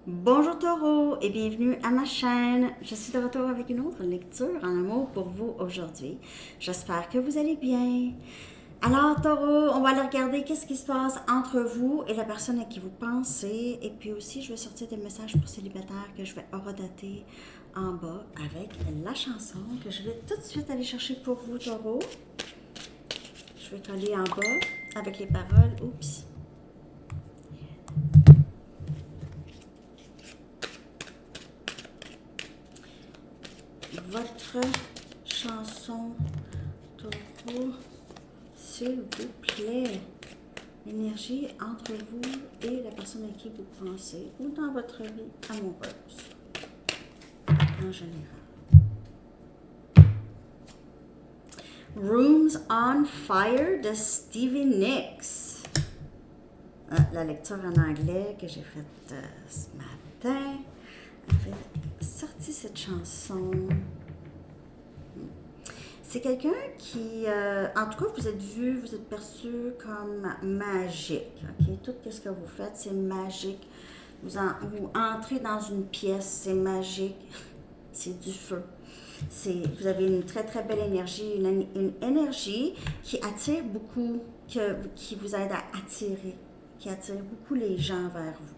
Bonjour Taureau et bienvenue à ma chaîne. Je suis de retour avec une autre lecture en amour pour vous aujourd'hui. J'espère que vous allez bien. Alors Taureau, on va aller regarder qu'est-ce qui se passe entre vous et la personne à qui vous pensez. Et puis aussi, je vais sortir des messages pour célibataires que je vais horodater en bas avec la chanson que je vais tout de suite aller chercher pour vous Taureau. Je vais coller en bas avec les paroles. Oups. Votre chanson, Taureau, s'il vous plaît. L'énergie entre vous et la personne à qui vous pensez ou dans votre vie amoureuse, en général. Rooms on Fire de Stevie Nicks. La lecture en anglais que j'ai faite ce matin avait sorti cette chanson. C'est quelqu'un qui, en tout cas, vous êtes vu, vous êtes perçu comme magique. Okay? Tout ce que vous faites, c'est magique. Vous entrez dans une pièce, c'est magique. C'est du feu. Vous avez une très, très belle énergie, une énergie qui attire beaucoup, qui vous aide à attirer, qui attire beaucoup les gens vers vous.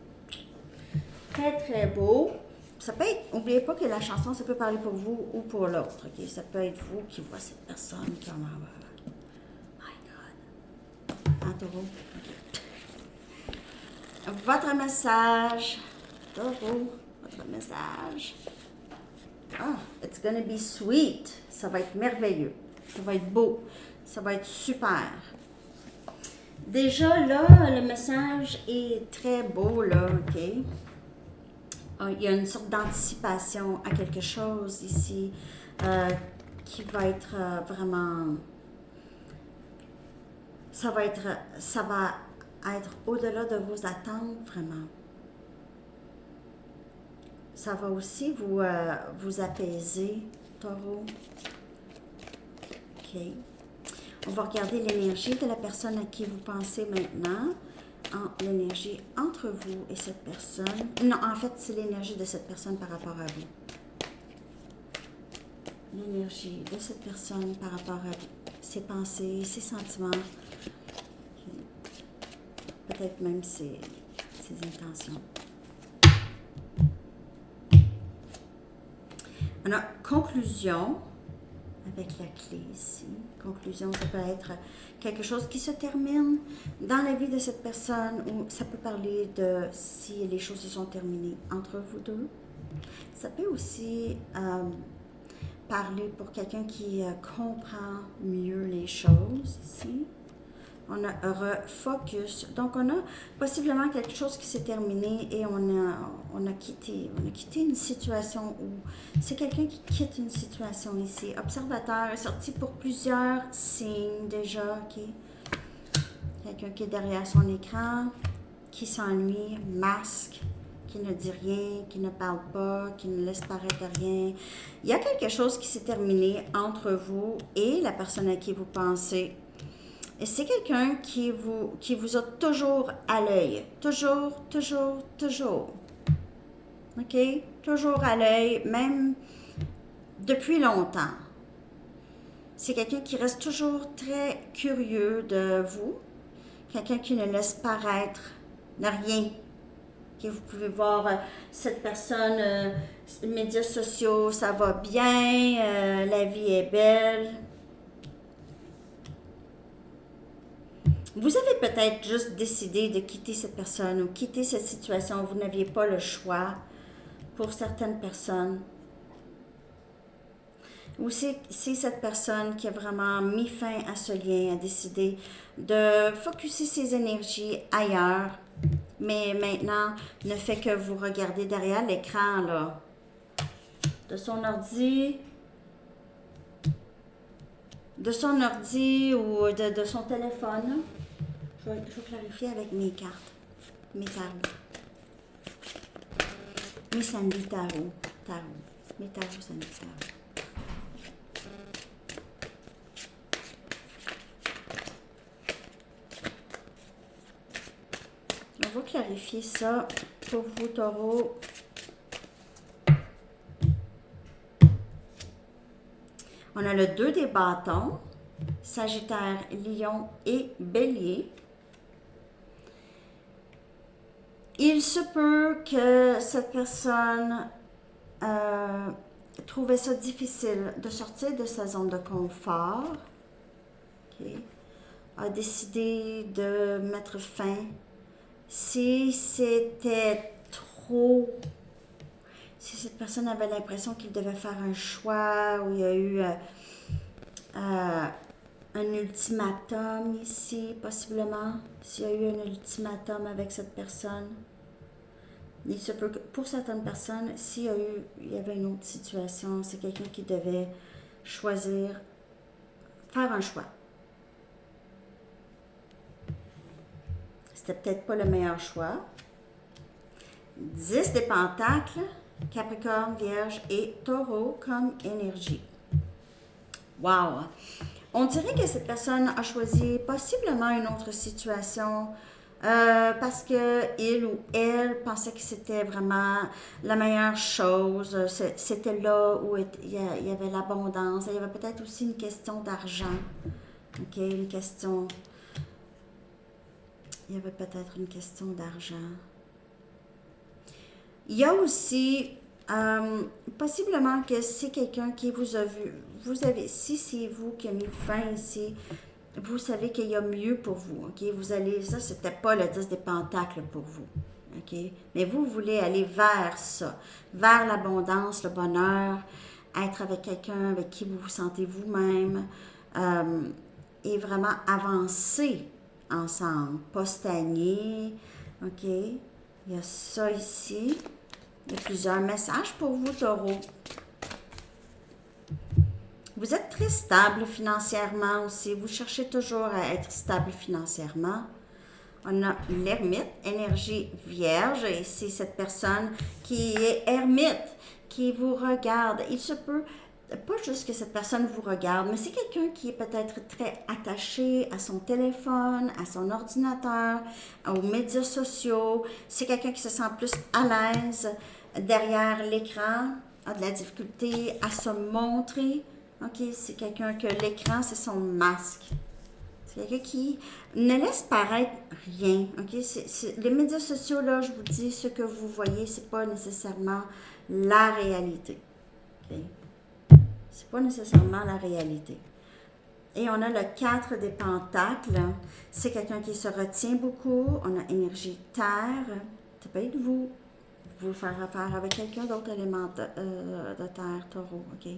Très, très beau. Ça peut être, n'oubliez pas que la chanson, ça peut parler pour vous ou pour l'autre. Okay? Ça peut être vous qui voit cette personne comme my God. Un taureau. Okay. Votre message. Taureau, votre message. It's gonna be sweet. Ça va être merveilleux. Ça va être beau. Ça va être super. Déjà, là, le message est très beau, là, OK? Il y a une sorte d'anticipation à quelque chose ici qui va être vraiment... Ça va être au-delà de vos attentes, vraiment. Ça va aussi vous apaiser, Taureau. OK. On va regarder l'énergie de la personne à qui vous pensez maintenant. L'énergie entre vous et cette personne. Non, en fait, c'est l'énergie de cette personne par rapport à vous. L'énergie de cette personne par rapport à vous. Ses pensées, ses sentiments. Peut-être même ses intentions. On a conclusion avec la clé ici. Conclusion, ça peut être quelque chose qui se termine dans la vie de cette personne ou ça peut parler de si les choses se sont terminées entre vous deux. Ça peut aussi parler pour quelqu'un qui comprend mieux les choses ici. On a refocus. Donc, on a possiblement quelque chose qui s'est terminé et on a quitté une situation où c'est quelqu'un qui quitte une situation ici. Observateur est sorti pour plusieurs signes déjà. Okay? Quelqu'un qui est derrière son écran, qui s'ennuie, masque, qui ne dit rien, qui ne parle pas, qui ne laisse paraître rien. Il y a quelque chose qui s'est terminé entre vous et la personne à qui vous pensez. Et c'est quelqu'un qui vous a toujours à l'œil. Toujours, toujours, toujours. OK? Toujours à l'œil, même depuis longtemps. C'est quelqu'un qui reste toujours très curieux de vous. Quelqu'un qui ne laisse paraître de rien. Okay? Vous pouvez voir cette personne, médias sociaux, ça va bien, la vie est belle. Vous avez peut-être juste décidé de quitter cette personne ou quitter cette situation. Vous n'aviez pas le choix pour certaines personnes. Ou c'est cette personne qui a vraiment mis fin à ce lien, a décidé de focusser ses énergies ailleurs, mais maintenant ne fait que vous regarder derrière l'écran là, de son ordi ou de son téléphone. Je vais clarifier avec mes cartes, mes tarots. Mes Sandy tarots. Mes tarots Sandy tarots. On va clarifier ça pour vous, Taureau. On a le 2 des bâtons, Sagittaire, Lion et Bélier. Il se peut que cette personne trouvait ça difficile de sortir de sa zone de confort, a décidé de mettre fin. Si c'était trop, si cette personne avait l'impression qu'il devait faire un choix, ou il y a eu un ultimatum ici, possiblement, s'il y a eu un ultimatum avec cette personne, il se peut que pour certaines personnes, s'il y avait une autre situation, c'est quelqu'un qui devait choisir, faire un choix. C'était peut-être pas le meilleur choix. 10 des pentacles, Capricorne, Vierge et Taureau comme énergie. Wow! On dirait que cette personne a choisi possiblement une autre situation parce que il ou elle pensait que c'était vraiment la meilleure chose. C'était là où il y avait l'abondance. Il y avait peut-être aussi une question d'argent. OK? Une question... Il y avait peut-être une question d'argent. Il y a aussi possiblement que c'est quelqu'un qui vous a vu. Si c'est vous qui avez mis fin ici, vous savez qu'il y a mieux pour vous. OK? Vous allez, ça, c'était pas le 10 des pentacles pour vous. OK? Mais vous voulez aller vers ça, vers l'abondance, le bonheur, être avec quelqu'un avec qui vous vous sentez vous-même et vraiment avancer ensemble, pas stagner. OK? Il y a ça ici. Il y a plusieurs messages pour vous, Taureau. Vous êtes très stable financièrement aussi. Vous cherchez toujours à être stable financièrement. On a l'ermite, énergie vierge, et c'est cette personne qui est ermite, qui vous regarde. Il se peut, pas juste que cette personne vous regarde, mais c'est quelqu'un qui est peut-être très attaché à son téléphone, à son ordinateur, aux médias sociaux. C'est quelqu'un qui se sent plus à l'aise derrière l'écran, a de la difficulté à se montrer. OK, c'est quelqu'un que l'écran, c'est son masque. C'est quelqu'un qui ne laisse paraître rien. OK, les médias sociaux, là, je vous dis, ce que vous voyez, c'est pas nécessairement la réalité. OK? C'est pas nécessairement la réalité. Et on a le 4 des pentacles. C'est quelqu'un qui se retient beaucoup. On a énergie terre. Ça peut être vous. Vous faire affaire avec quelqu'un d'autre élément de terre, Taureau. OK?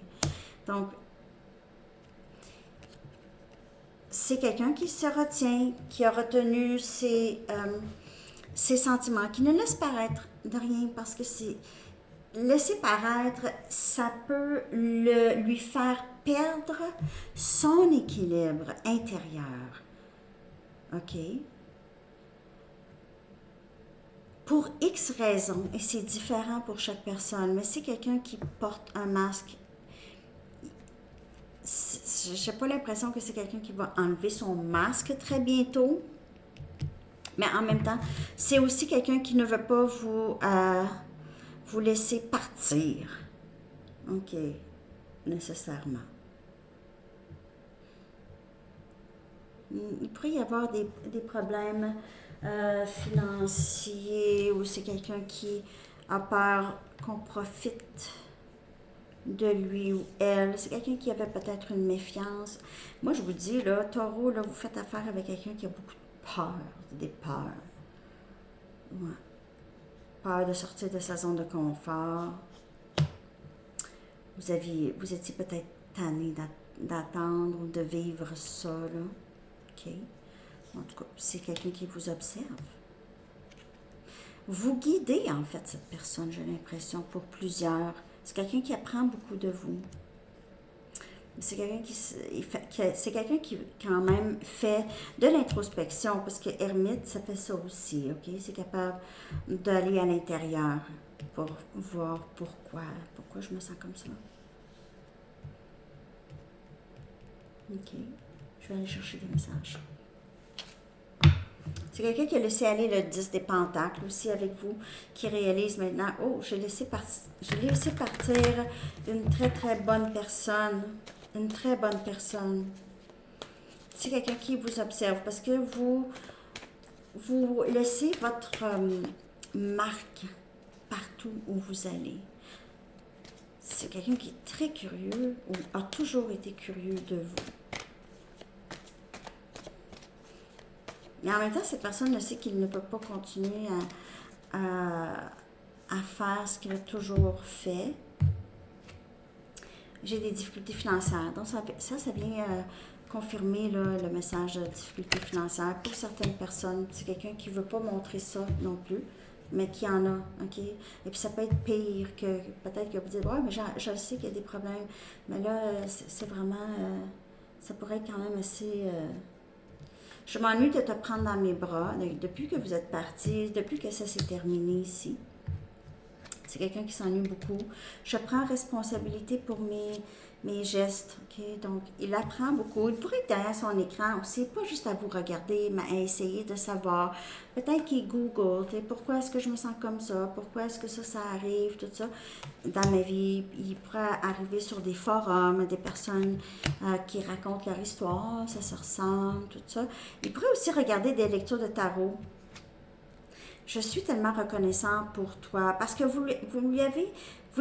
Donc, c'est quelqu'un qui se retient, qui a retenu ses sentiments, qui ne laisse paraître de rien parce que c'est laisser paraître, ça peut lui faire perdre son équilibre intérieur. OK? Pour X raisons, et c'est différent pour chaque personne, mais c'est quelqu'un qui porte un masque. Je n'ai pas l'impression que c'est quelqu'un qui va enlever son masque très bientôt, mais en même temps, c'est aussi quelqu'un qui ne veut pas vous laisser partir. OK, nécessairement. Il pourrait y avoir des problèmes financiers ou c'est quelqu'un qui a peur qu'on profite de lui ou elle. C'est quelqu'un qui avait peut-être une méfiance. Moi, je vous dis, là, Taureau, là, vous faites affaire avec quelqu'un qui a beaucoup de peur, des peurs. Ouais. Peur de sortir de sa zone de confort. Vous étiez peut-être tanné d'attendre ou de vivre ça, là. OK? En tout cas, c'est quelqu'un qui vous observe. Vous guidez, en fait, cette personne, j'ai l'impression, pour plusieurs. C'est quelqu'un qui apprend beaucoup de vous. C'est quelqu'un qui, quand même, fait de l'introspection, parce que ermite, ça fait ça aussi, OK? C'est capable d'aller à l'intérieur pour voir pourquoi je me sens comme ça. OK. Je vais aller chercher des messages. C'est quelqu'un qui a laissé aller le 10 des pentacles aussi avec vous, qui réalise maintenant, oh, j'ai laissé partir une très très bonne personne. Une très bonne personne. C'est quelqu'un qui vous observe parce que vous laissez votre marque partout où vous allez. C'est quelqu'un qui est très curieux ou a toujours été curieux de vous. Mais en même temps, cette personne le sait qu'il ne peut pas continuer à faire ce qu'il a toujours fait. J'ai des difficultés financières. Donc, ça vient confirmer là, le message de difficultés financières. Pour certaines personnes, c'est quelqu'un qui ne veut pas montrer ça non plus, mais qui en a, OK? Et puis, ça peut être pire que peut-être que vous dites, ouais, mais je sais qu'il y a des problèmes, mais là, c'est vraiment, ça pourrait être quand même assez... Je m'ennuie de te prendre dans mes bras depuis que vous êtes parti, depuis que ça s'est terminé ici. C'est quelqu'un qui s'ennuie beaucoup. Je prends responsabilité pour mes gestes. Okay? Donc, il apprend beaucoup. Il pourrait être derrière son écran aussi, pas juste à vous regarder, mais à essayer de savoir. Peut-être qu'il Google, pourquoi est-ce que je me sens comme ça? Pourquoi est-ce que ça arrive? Tout ça. Dans ma vie, il pourrait arriver sur des forums, des personnes qui racontent leur histoire, ça se ressemble, tout ça. Il pourrait aussi regarder des lectures de tarot. Je suis tellement reconnaissant pour toi parce que vous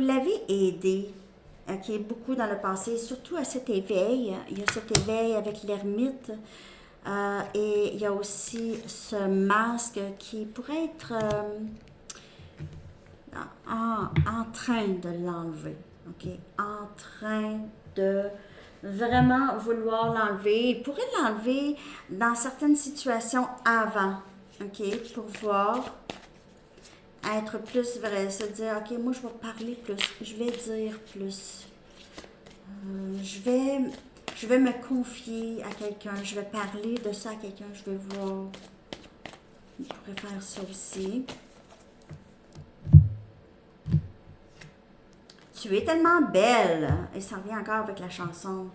l'avez aidé, OK, beaucoup dans le passé, surtout à cet éveil. Il y a cet éveil avec l'ermite et il y a aussi ce masque qui pourrait être en train de l'enlever, OK, en train de vraiment vouloir l'enlever. Il pourrait l'enlever dans certaines situations avant, OK, pour voir, être plus vrai, se dire, OK, moi, je vais parler plus, je vais dire plus, je vais me confier à quelqu'un, je vais parler de ça à quelqu'un, je vais voir. Il pourrait faire ça aussi. Tu es tellement belle, et ça revient encore avec la chanson,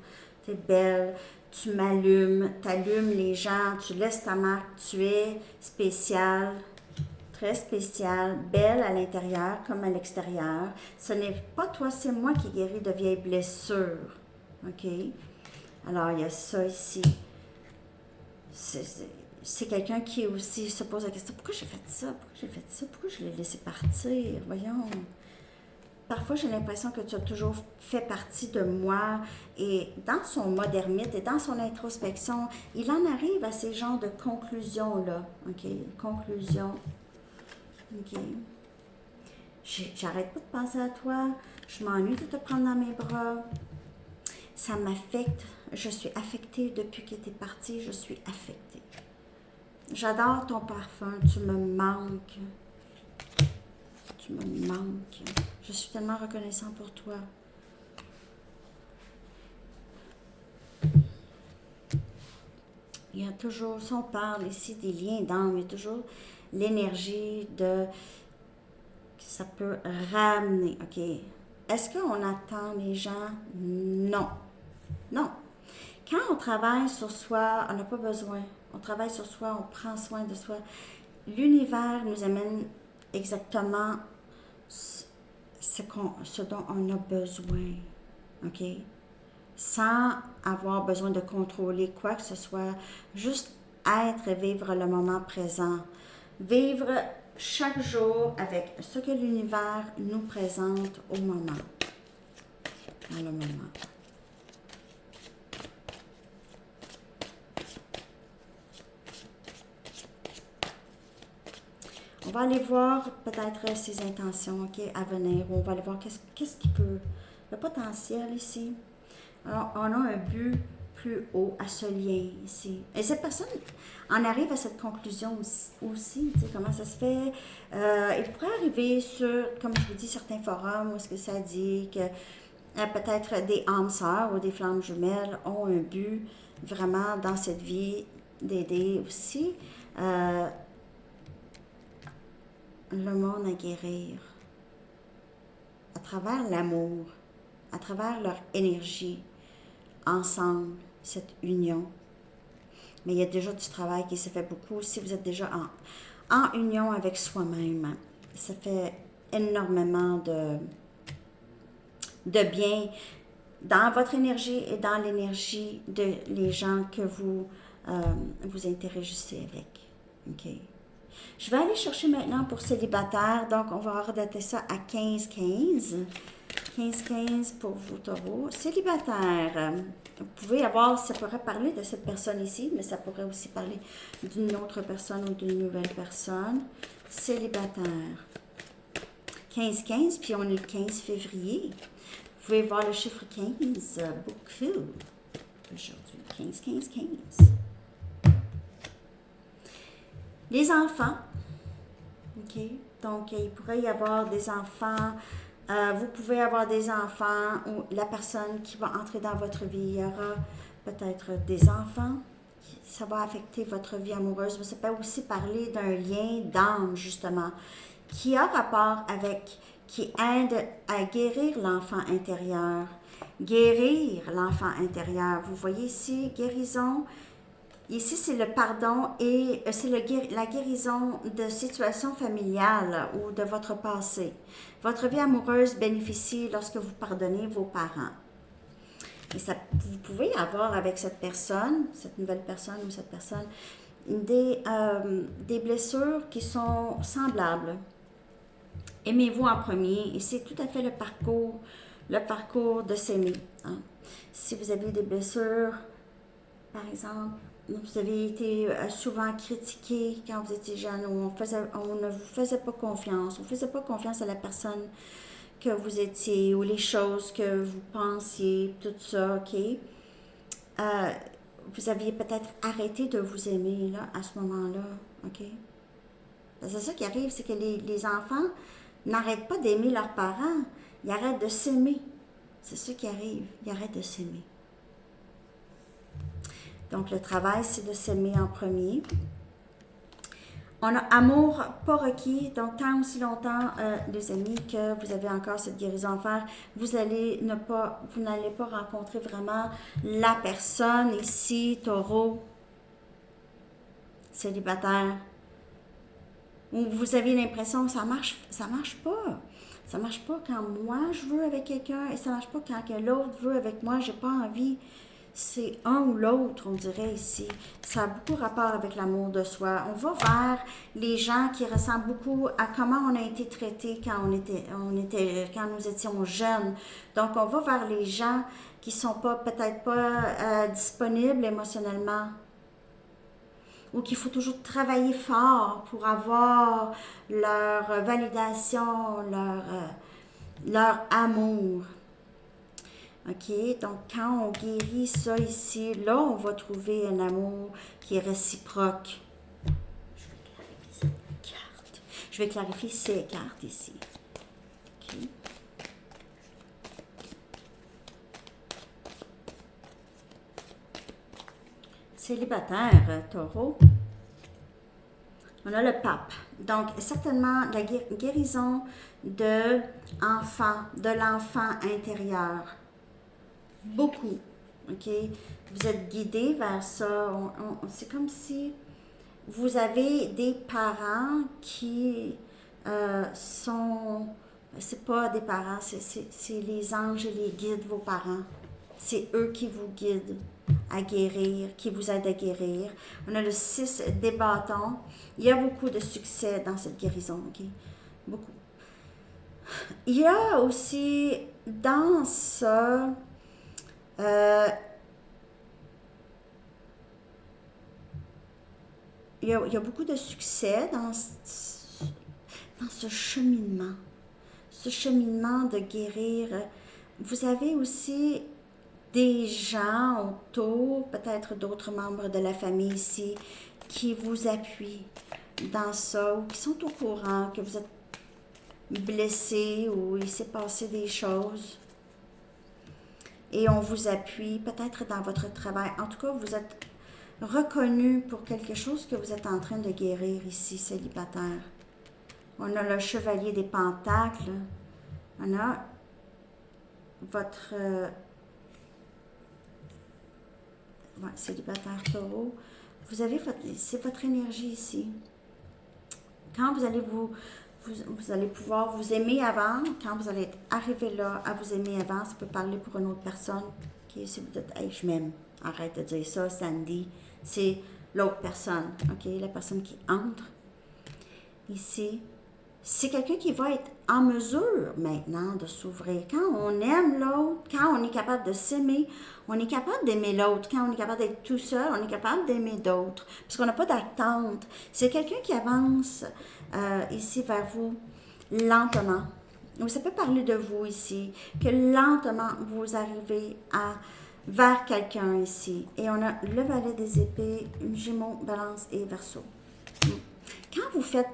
tu es belle, tu m'allumes, tu allumes les gens, tu laisses ta marque, tu es spéciale, très spéciale, belle à l'intérieur comme à l'extérieur. Ce n'est pas toi, c'est moi qui guéris de vieilles blessures, OK? Alors, il y a ça ici. C'est quelqu'un qui aussi se pose la question, pourquoi j'ai fait ça? Pourquoi j'ai fait ça? Pourquoi je l'ai laissé partir? Voyons. Parfois, j'ai l'impression que tu as toujours fait partie de moi et dans son mode ermite et dans son introspection, il en arrive à ces genres de conclusions-là. OK? Conclusion. OK. J'arrête pas de penser à toi. Je m'ennuie de te prendre dans mes bras. Ça m'affecte. Je suis affectée depuis que tu es partie. Je suis affectée. J'adore ton parfum. Tu me manques. Tu me manques. Je suis tellement reconnaissant pour toi. Il y a toujours, si on parle ici des liens d'âme, il y a toujours l'énergie de... Ça peut ramener, OK? Est-ce qu'on attend les gens? Non. Non. Quand on travaille sur soi, on n'a pas besoin. On travaille sur soi, on prend soin de soi. L'univers nous amène exactement ce dont on a besoin, OK? Sans avoir besoin de contrôler quoi que ce soit, juste être et vivre le moment présent. Vivre chaque jour avec ce que l'univers nous présente au moment. Dans le moment. On va aller voir peut-être ses intentions, OK, à venir. On va aller voir qu'est-ce qui peut... Le potentiel ici. Alors, on a un but plus haut à ce lien ici. Et cette personne en arrive à cette conclusion aussi, tu sais, comment ça se fait. Il pourrait arriver sur, comme je vous dis, certains forums où est-ce que ça dit que peut-être des âmes sœurs ou des flammes jumelles ont un but vraiment dans cette vie d'aider aussi le monde à guérir à travers l'amour, à travers leur énergie, ensemble, cette union. Mais il y a déjà du travail qui s'est fait beaucoup. Si vous êtes déjà en union avec soi-même, ça fait énormément de bien dans votre énergie et dans l'énergie de les gens que vous interagissez avec. OK? Je vais aller chercher maintenant pour célibataire. Donc, on va redater ça à 15-15. 15-15 pour vous, taureau. Célibataire. Vous pouvez avoir, ça pourrait parler de cette personne ici, mais ça pourrait aussi parler d'une autre personne ou d'une nouvelle personne. Célibataire. 15-15, puis on est le 15 février. Vous pouvez voir le chiffre 15, beaucoup, aujourd'hui. 15-15-15. Les enfants, OK? Donc, il pourrait y avoir des enfants. Vous pouvez avoir des enfants ou la personne qui va entrer dans votre vie, il y aura peut-être des enfants. Ça va affecter votre vie amoureuse, mais ça peut aussi parler d'un lien d'âme, justement, qui a rapport avec, qui aide à guérir l'enfant intérieur. Guérir l'enfant intérieur. Vous voyez ici, guérison. Ici, c'est le pardon et c'est la guérison de situations familiales ou de votre passé. Votre vie amoureuse bénéficie lorsque vous pardonnez vos parents. Et ça, vous pouvez avoir avec cette personne, cette nouvelle personne ou cette personne, des blessures qui sont semblables. Aimez-vous en premier et c'est tout à fait le parcours de s'aimer. Hein. Si vous avez des blessures, par exemple, vous avez été souvent critiqué quand vous étiez jeune, ou on ne vous faisait pas confiance, on ne faisait pas confiance à la personne que vous étiez, ou les choses que vous pensiez, tout ça, OK? Vous aviez peut-être arrêté de vous aimer, là, à ce moment-là, OK? C'est ça qui arrive, c'est que les enfants n'arrêtent pas d'aimer leurs parents, ils arrêtent de s'aimer. C'est ça qui arrive, ils arrêtent de s'aimer. Donc, le travail, c'est de s'aimer en premier. On a amour pas requis. Donc, tant aussi longtemps, les amis, que vous avez encore cette guérison à faire, vous n'allez pas rencontrer vraiment la personne ici, taureau, célibataire, où vous avez l'impression que ça marche pas. Ça marche pas quand moi je veux avec quelqu'un et ça marche pas quand l'autre veut avec moi. J'ai pas envie. C'est un ou l'autre, on dirait ici. Ça a beaucoup rapport avec l'amour de soi. On va vers les gens qui ressemblent beaucoup à comment on a été traité quand quand nous étions jeunes. Donc, on va vers les gens qui sont peut-être pas disponibles émotionnellement, ou qu'il faut toujours travailler fort pour avoir leur validation, leur amour. OK? Donc, quand on guérit ça ici, là, on va trouver un amour qui est réciproque. Je vais clarifier ces cartes ici. OK? Célibataire, taureau. On a le pape. Donc, certainement, la guérison de l'enfant intérieur. Beaucoup. OK? Vous êtes guidé vers ça. C'est comme si vous avez des parents qui sont... C'est pas des parents, c'est les anges et les guides, vos parents. C'est eux qui vous guident à guérir, qui vous aident à guérir. On a le 6 des bâtons. Il y a beaucoup de succès dans cette guérison, OK? Beaucoup. Il y a aussi dans ça... il y a beaucoup de succès dans ce cheminement. Ce cheminement de guérir. Vous avez aussi des gens autour, peut-être d'autres membres de la famille ici, qui vous appuient dans ça, ou qui sont au courant que vous êtes blessé ou il s'est passé des choses. Et on vous appuie peut-être dans votre travail. En tout cas, vous êtes reconnu pour quelque chose que vous êtes en train de guérir ici, célibataire. On a le chevalier des pentacles. On a votre célibataire taureau. c'est votre énergie ici. Quand vous allez vous allez pouvoir vous aimer avant, quand vous allez être arrivé là à vous aimer avant, ça peut parler pour une autre personne qui, si vous dites, hey, je m'aime, arrête de dire ça, Sandy, c'est l'autre personne, ok, la personne qui entre ici. C'est quelqu'un qui va être en mesure maintenant de s'ouvrir. Quand on aime l'autre, quand on est capable de s'aimer, on est capable d'aimer l'autre. Quand on est capable d'être tout seul, on est capable d'aimer d'autres. Parce qu'on n'a pas d'attente. C'est quelqu'un qui avance ici vers vous lentement. Donc, ça peut parler de vous ici, que lentement vous arrivez vers quelqu'un ici. Et on a le valet des épées, Gémeaux, Balance et Verseau. Quand vous faites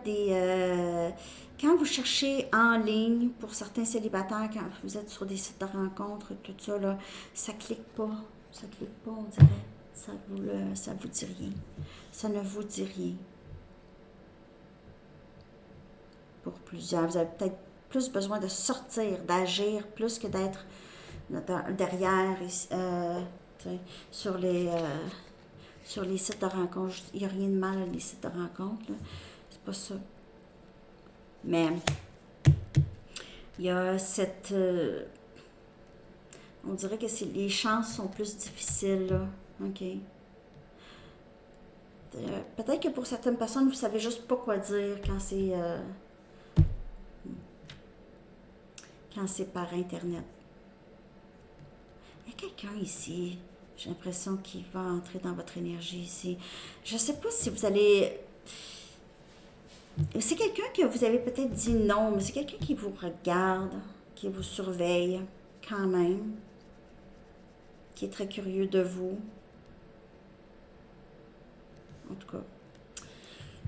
quand vous cherchez en ligne, pour certains célibataires, quand vous êtes sur des sites de rencontres, tout ça, là, ça clique pas. Ça clique pas, on dirait. Ça vous dit rien. Ça ne vous dit rien. Pour plusieurs, vous avez peut-être plus besoin de sortir, d'agir, plus que d'être derrière, sur les sites de rencontres. Il n'y a rien de mal à les sites de rencontres, là. C'est pas ça. Mais il y a cette... on dirait que les chances sont plus difficiles, là. OK. Peut-être que pour certaines personnes, vous savez juste pas quoi dire quand c'est par Internet. Il y a quelqu'un ici, j'ai l'impression qu'il va entrer dans votre énergie ici. Je sais pas si vous allez... C'est quelqu'un que vous avez peut-être dit non, mais c'est quelqu'un qui vous regarde, qui vous surveille quand même, qui est très curieux de vous. En tout cas,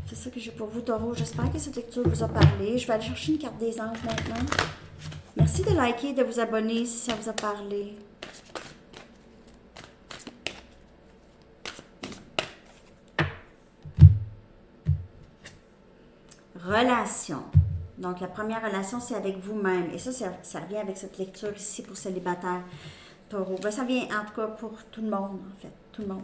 c'est ça que j'ai pour vous, Taureau. J'espère que cette lecture vous a parlé. Je vais aller chercher une carte des anges maintenant. Merci de liker et de vous abonner si ça vous a parlé. Relation. Donc, la première relation, c'est avec vous-même. Et ça revient avec cette lecture ici pour célibataire, Taureau. Ben, ça vient en tout cas pour tout le monde, en fait. Tout le monde.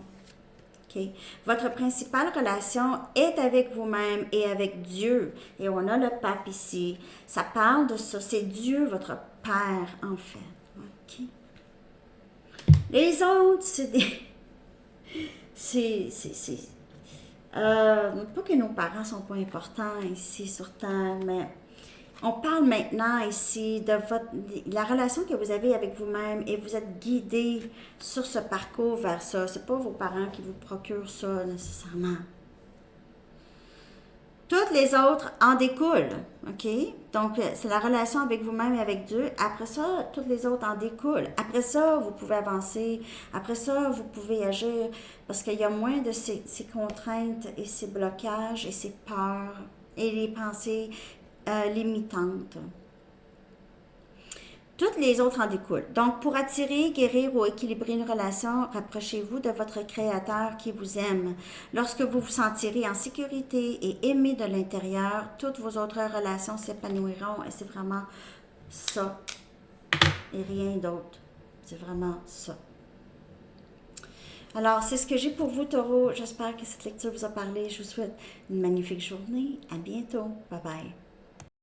OK. Votre principale relation est avec vous-même et avec Dieu. Et on a le pape ici. Ça parle de ça. C'est Dieu, votre Père, en fait. OK. Les autres, c'est des... pas que nos parents sont pas importants ici sur Terre, mais on parle maintenant ici de la relation que vous avez avec vous-même et vous êtes guidé sur ce parcours vers ça. C'est pas vos parents qui vous procurent ça nécessairement. Toutes les autres en découlent, OK? Donc, c'est la relation avec vous-même et avec Dieu. Après ça, toutes les autres en découlent. Après ça, vous pouvez avancer. Après ça, vous pouvez agir parce qu'il y a moins de ces contraintes et ces blocages et ces peurs et les pensées limitantes. Toutes les autres en découlent. Donc, pour attirer, guérir ou équilibrer une relation, rapprochez-vous de votre Créateur qui vous aime. Lorsque vous vous sentirez en sécurité et aimé de l'intérieur, toutes vos autres relations s'épanouiront et c'est vraiment ça et rien d'autre. C'est vraiment ça. Alors, c'est ce que j'ai pour vous, Taureau. J'espère que cette lecture vous a parlé. Je vous souhaite une magnifique journée. À bientôt. Bye bye.